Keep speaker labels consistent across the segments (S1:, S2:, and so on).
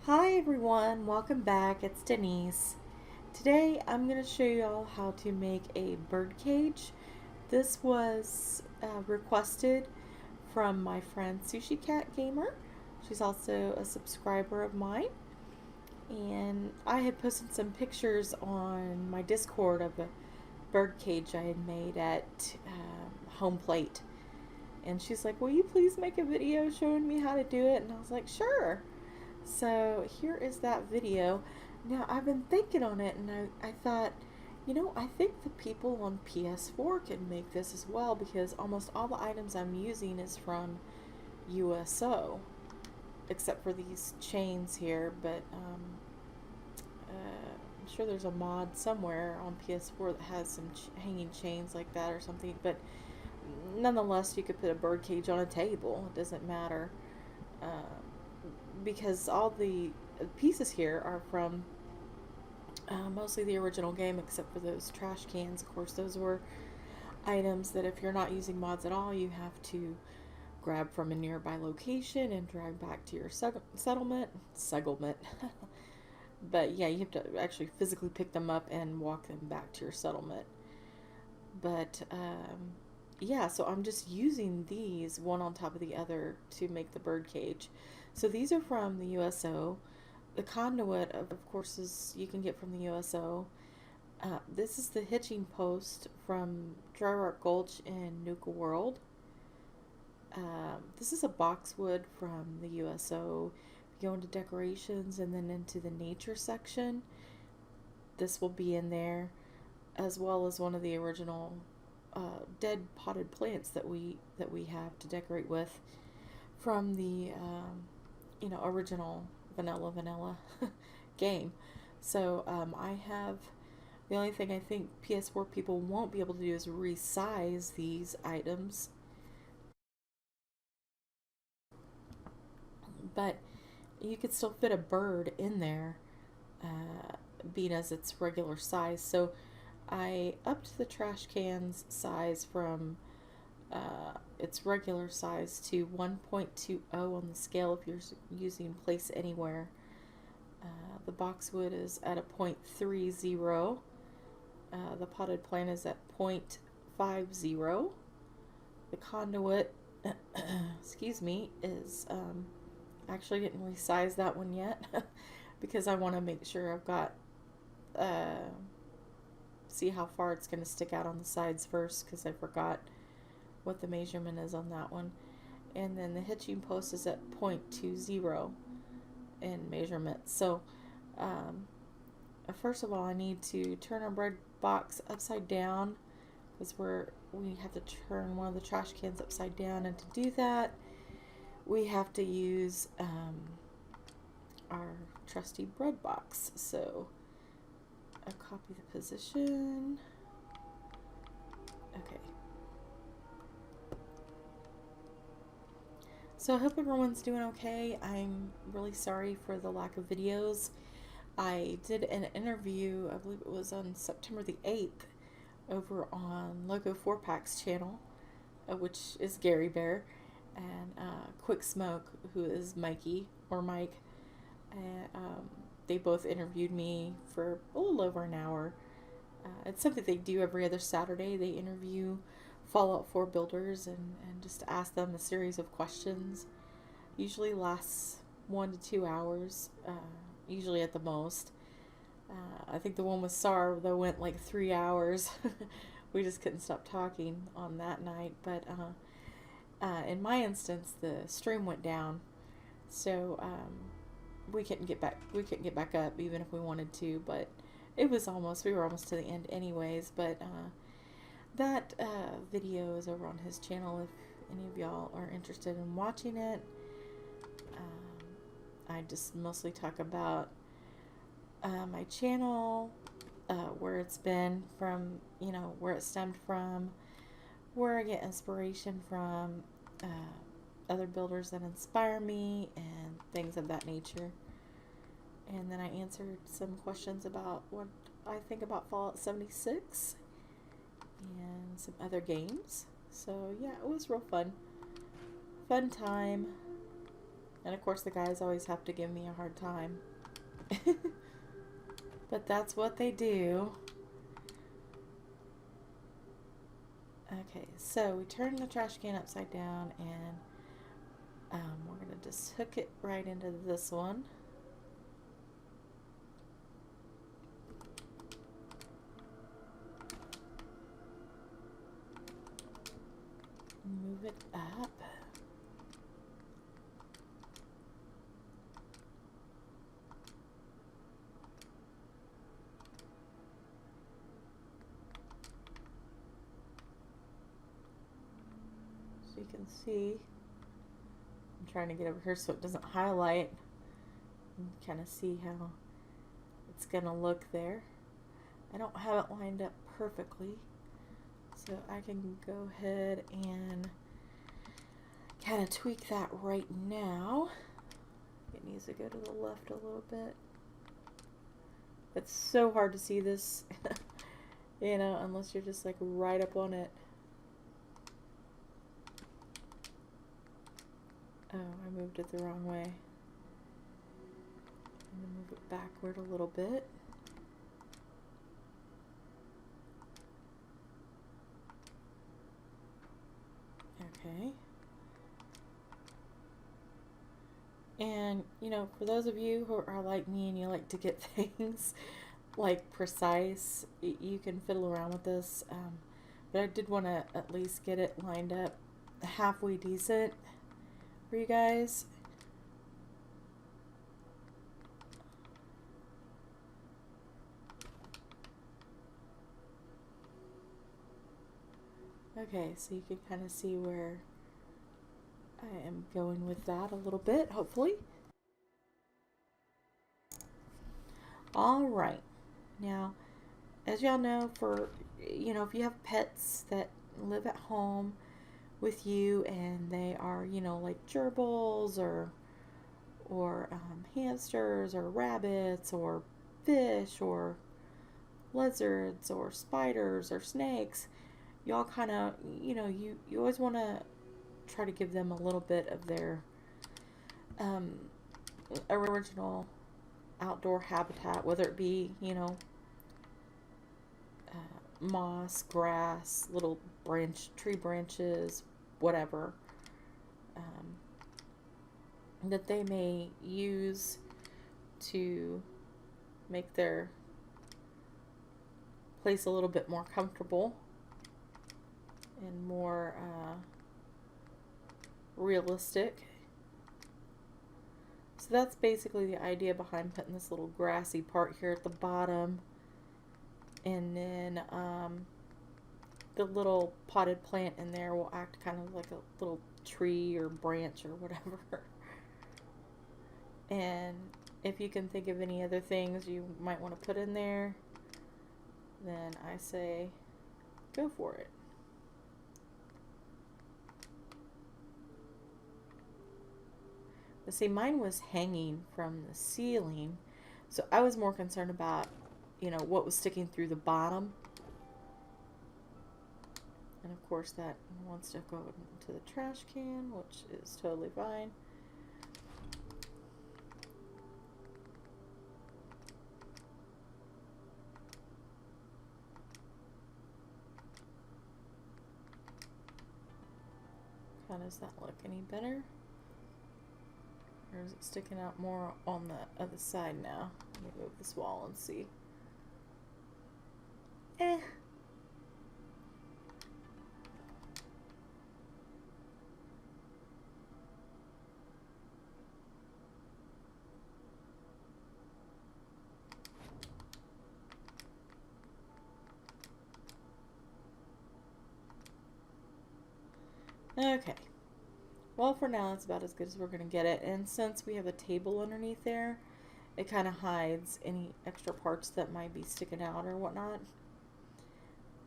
S1: Hi everyone, welcome back. It's Denise. Today I'm going to show you all how to make a bird cage. This was requested from my friend Sushi Cat Gamer. She's also a subscriber of mine. And I had posted some pictures on my Discord of a bird cage I had made at home plate. And she's like, will you please make a video showing me how to do it? And I was like, sure. So here is that video. Now I've been thinking on it and I thought, I think the people on PS4 can make this as well because almost all the items I'm using is from USO, except for these chains here, but I'm sure there's a mod somewhere on PS4 that has some hanging chains like that or something, but nonetheless you could put a bird cage on a table. It doesn't matter. Because all the pieces here are from mostly the original game, except for those trash cans. Of course, those were items that if you're not using mods at all, you have to grab from a nearby location and drag back to your settlement. But yeah, you have to actually physically pick them up and walk them back to your settlement. But yeah, so I'm just using these one on top of the other to make the bird cage. So these are from the USO. The conduit, of course, is you can get from the USO. This is the hitching post from Dry Rock Gulch in Nuka World. This is a boxwood from the USO. You go into decorations and then into the nature section. This will be in there, as well as one of the original dead potted plants that we have to decorate with from the original vanilla game. So I have the only thing I think PS4 people won't be able to do is resize these items, but you could still fit a bird in there, being as its regular size. So I upped the trash can's size from its regular size to 1.20 on the scale if you're using place anywhere. The boxwood is at a 0.30. The potted plant is at 0.50. The conduit, excuse me, is actually didn't resize that one yet because I want to make sure I've got see how far it's going to stick out on the sides first because I forgot what the measurement is on that one. And then the hitching post is at 0.20 in measurement. So first of all, I need to turn our bread box upside down because we have to turn one of the trash cans upside down, and to do that we have to use our trusty bread box. So I copy the position. Okay. So I hope everyone's doing okay. I'm really sorry for the lack of videos. I did an interview, I believe it was on September the 8th, over on Logo 4Pack's channel, which is Gary Bear, and Quick Smoke, who is Mikey, or Mike. And they both interviewed me for a little over an hour. It's something they do every other Saturday. They interview Fallout 4 builders and just ask them a series of questions. Usually lasts 1 to 2 hours, usually at the most. I think the one with SAR, though, went like 3 hours. We just couldn't stop talking on that night. But in my instance, the stream went down, so we couldn't get back up even if we wanted to. But we were almost to the end anyways. But that video is over on his channel if any of y'all are interested in watching it. I just mostly talk about my channel, where it's been from, where it stemmed from, where I get inspiration from, other builders that inspire me, and things of that nature. And then I answered some questions about what I think about Fallout 76 and some other games. So yeah, it was real fun. Fun time. And of course the guys always have to give me a hard time. But that's what they do. Okay, so we turn the trash can upside down, and we're going to just hook it right into this one. Move it up. So you can see, I'm trying to get over here so it doesn't highlight, and kind of see how it's going to look there. I don't have it lined up perfectly, so I can go ahead and kind of tweak that right now. It needs to go to the left a little bit. It's so hard to see this, you know, unless you're just like right up on it. Oh, I moved it the wrong way. I'm gonna move it backward a little bit. Okay. And, you know, for those of you who are like me and you like to get things like precise, you can fiddle around with this. But I did want to at least get it lined up halfway decent for you guys. Okay, so you can kind of see where I am going with that a little bit, hopefully. All right. Now, as y'all know, if you have pets that live at home with you and they are, like gerbils or hamsters or rabbits or fish or lizards or spiders or snakes, y'all kind of, you always want to try to give them a little bit of their original outdoor habitat, whether it be, moss, grass, little tree branches, whatever, that they may use to make their place a little bit more comfortable and more realistic. So that's basically the idea behind putting this little grassy part here at the bottom, and then the little potted plant in there will act kind of like a little tree or branch or whatever. And if you can think of any other things you might want to put in there, then I say go for it. But see, mine was hanging from the ceiling, so I was more concerned about, what was sticking through the bottom. And of course that wants to go into the trash can, which is totally fine. How does that look? Any better? Or is it sticking out more on the other side now? Let me move this wall and see. Okay. Well, for now, it's about as good as we're going to get it. And since we have a table underneath there, it kind of hides any extra parts that might be sticking out or whatnot.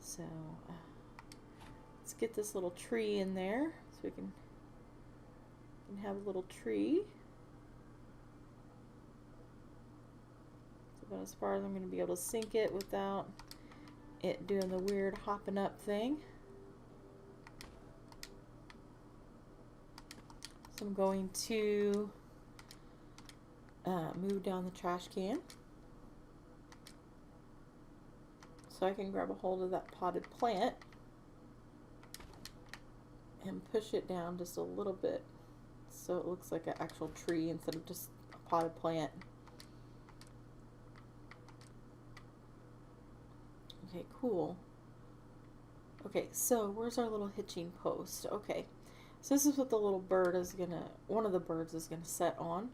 S1: So, let's get this little tree in there so we can have a little tree. It's about as far as I'm going to be able to sink it without it doing the weird hopping up thing. So I'm going to move down the trash can so I can grab a hold of that potted plant and push it down just a little bit so it looks like an actual tree instead of just a potted plant. Okay, cool. Okay, so where's our little hitching post? Okay, so this is what the little bird is gonna, one of the birds is gonna set on.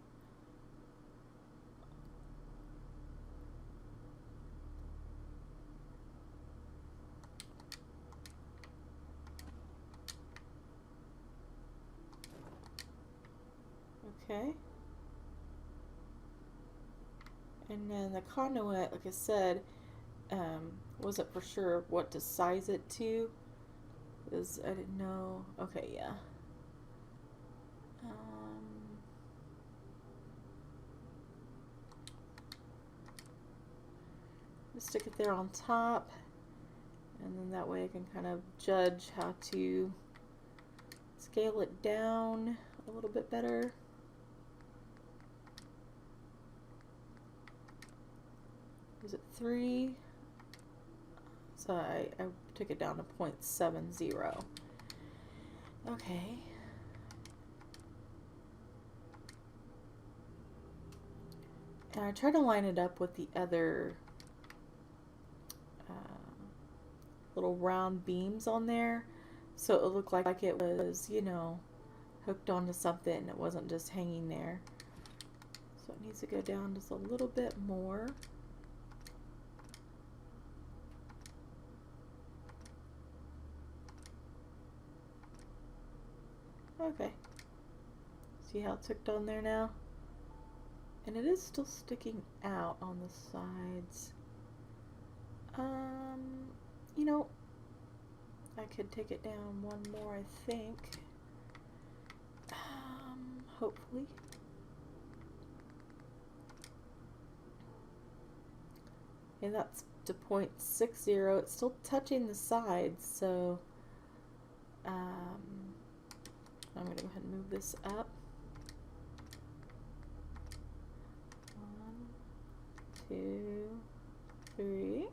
S1: Okay. And then the conduit, like I said, wasn't for sure what to size it to, because I didn't know. Okay, yeah. Just stick it there on top, and then that way I can kind of judge how to scale it down a little bit better. Is it 3? So I took it down to 0.70. Okay. And I tried to line it up with the other little round beams on there, so it looked like it was, you know, hooked onto something. It wasn't just hanging there. So it needs to go down just a little bit more. Okay. See how it's hooked on there now? And it is still sticking out on the sides. You know, I could take it down one more, I think. Hopefully. And that's to 0.60. It's still touching the sides, so I'm going to go ahead and move this up. 1, 2, 3.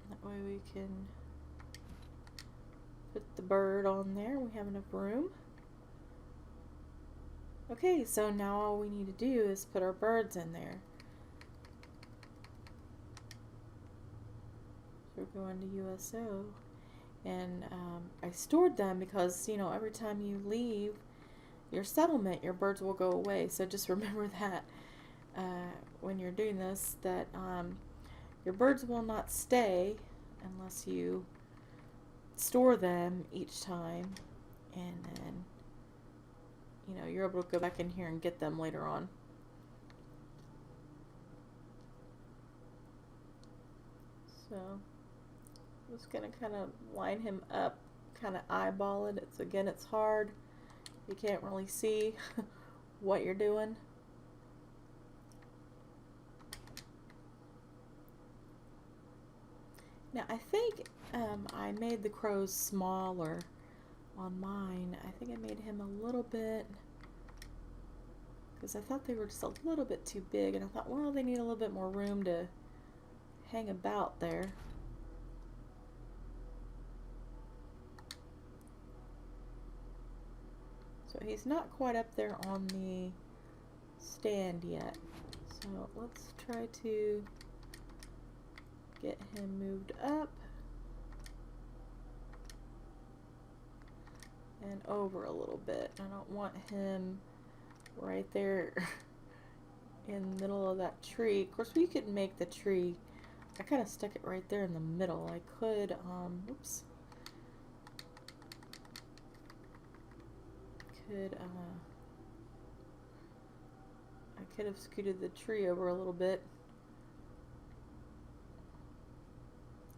S1: That way we can put the bird on there. We have enough room. Okay, so now all we need to do is put our birds in there. So we're going to USO. And I stored them because, you know, every time you leave your settlement, your birds will go away. So just remember that when you're doing this, that your birds will not stay unless you store them each time, and then, you know, you're able to go back in here and get them later on. So I'm just going to kind of line him up, kind of eyeball it. It's hard. You can't really see what you're doing. Now I think I made the crows smaller on mine. I think I made him a little bit, because I thought they were just a little bit too big, and I thought, well, they need a little bit more room to hang about there. So he's not quite up there on the stand yet. So let's try to get him moved up and over a little bit. I don't want him right there in the middle of that tree. Of course, we could make the tree, I kind of stuck it right there in the middle. I could, oops. I could have scooted the tree over a little bit.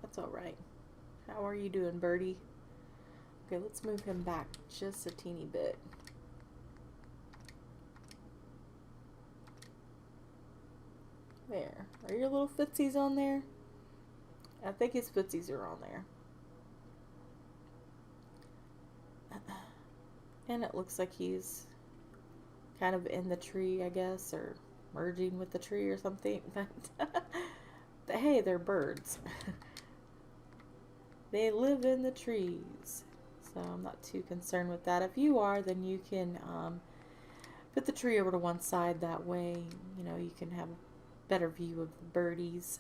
S1: That's alright. How are you doing, birdie? Okay, let's move him back just a teeny bit. There. Are your little footsies on there? I think his footsies are on there. And it looks like he's kind of in the tree, I guess, or merging with the tree or something. But hey, they're birds. They live in the trees. So I'm not too concerned with that. If you are, then you can put the tree over to one side. That way, you know, you can have a better view of the birdies.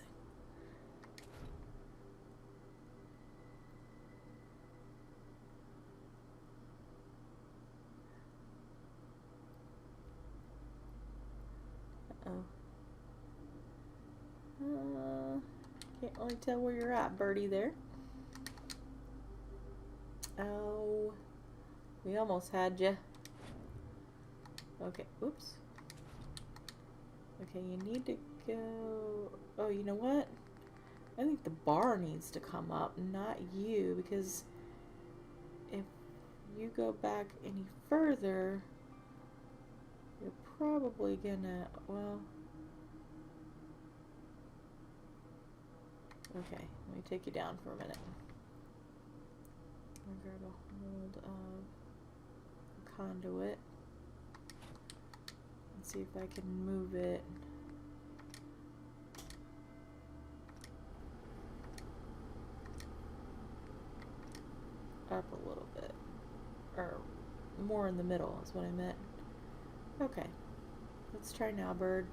S1: Uh-oh. Can't really tell where you're at, birdie, there. Oh, we almost had you. Okay, oops. Okay, you need to go... Oh, you know what? I think the bar needs to come up, not you, because if you go back any further, you're probably gonna... Well... Okay, let me take you down for a minute. I'm gonna grab a hold of the conduit and see if I can move it. Up a little bit. Or more in the middle is what I meant. Okay. Let's try now, bird.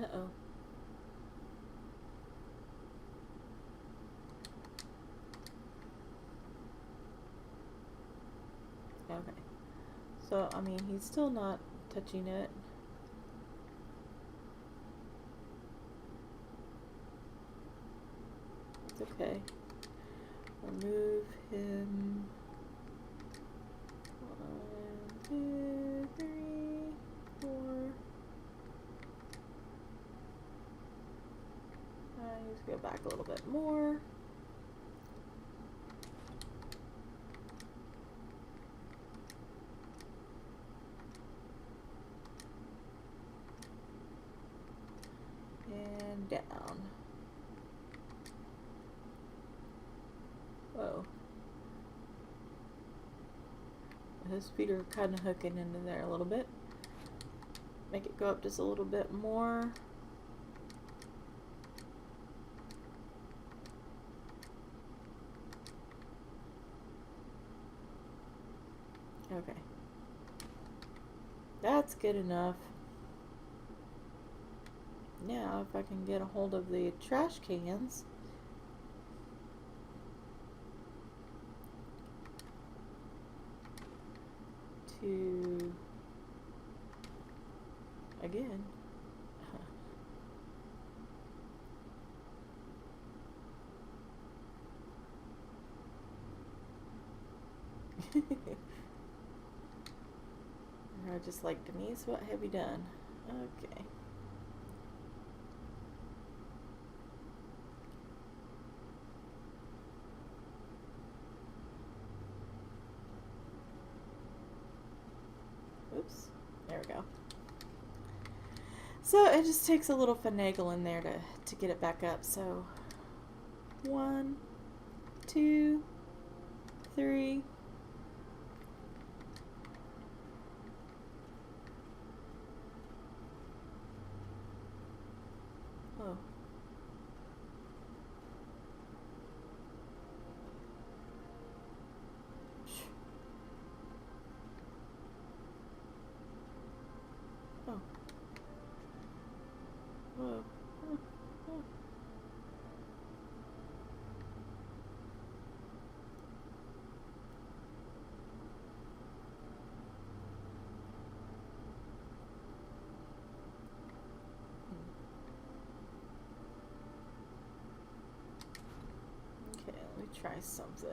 S1: Uh-oh. Okay. So, I mean, he's still not touching it. It's okay. Remove him. 1, 2, 3, 4. I need to go back a little bit more. And down. Whoa. His feet are kind of hooking into there a little bit. Make it go up just a little bit more. Okay. That's good enough. Now, if I can get a hold of the trash cans. To, again. Or just like, Denise, what have you done? Okay. Oops. There we go. So it just takes a little finagle there to get it back up. So 1, 2, 3. Oh. Oh. Whoa. Okay, let me try something.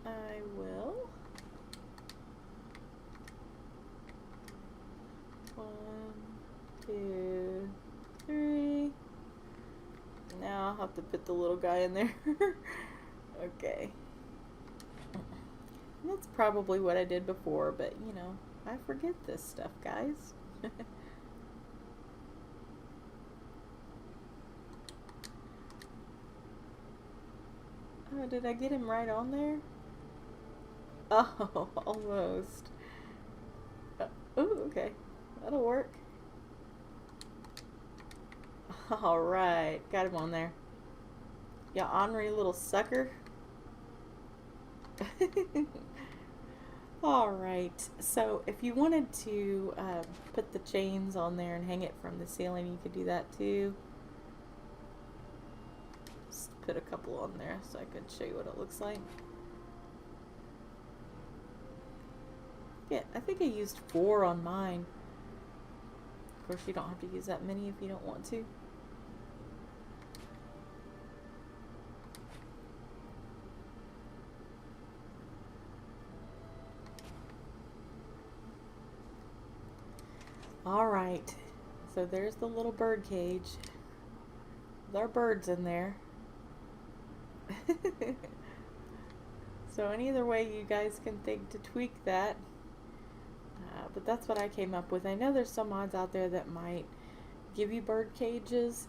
S1: I will. 1, 2, 3. Now I'll have to put the little guy in there. Okay. And that's probably what I did before, but you know, I forget this stuff, guys. Oh, did I get him right on there? Oh, almost. Oh, okay. That'll work. Alright, got him on there. You ornery little sucker. Alright, so if you wanted to put the chains on there and hang it from the ceiling, you could do that too. Just put a couple on there so I could show you what it looks like. Yeah, I think I used 4 on mine. Of course, you don't have to use that many if you don't want to. Alright, so there's the little bird cage. There are birds in there. So any other way you guys can think to tweak that. But that's what I came up with. I know there's some mods out there that might give you bird cages,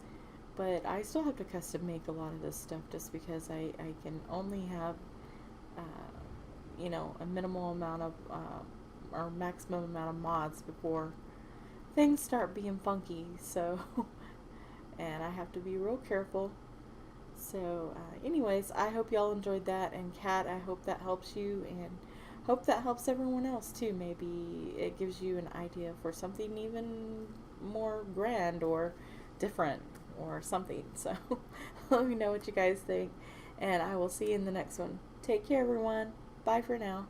S1: but I still have to custom make a lot of this stuff just because I can only have, you know, a minimal amount of, or maximum amount of mods before things start being funky. So, and I have to be real careful. So, anyways, I hope y'all enjoyed that, and Kat, I hope that helps you, and hope that helps everyone else too. Maybe it gives you an idea for something even more grand or different or something. So, let me know what you guys think, and I will see you in the next one. Take care, everyone. Bye for now.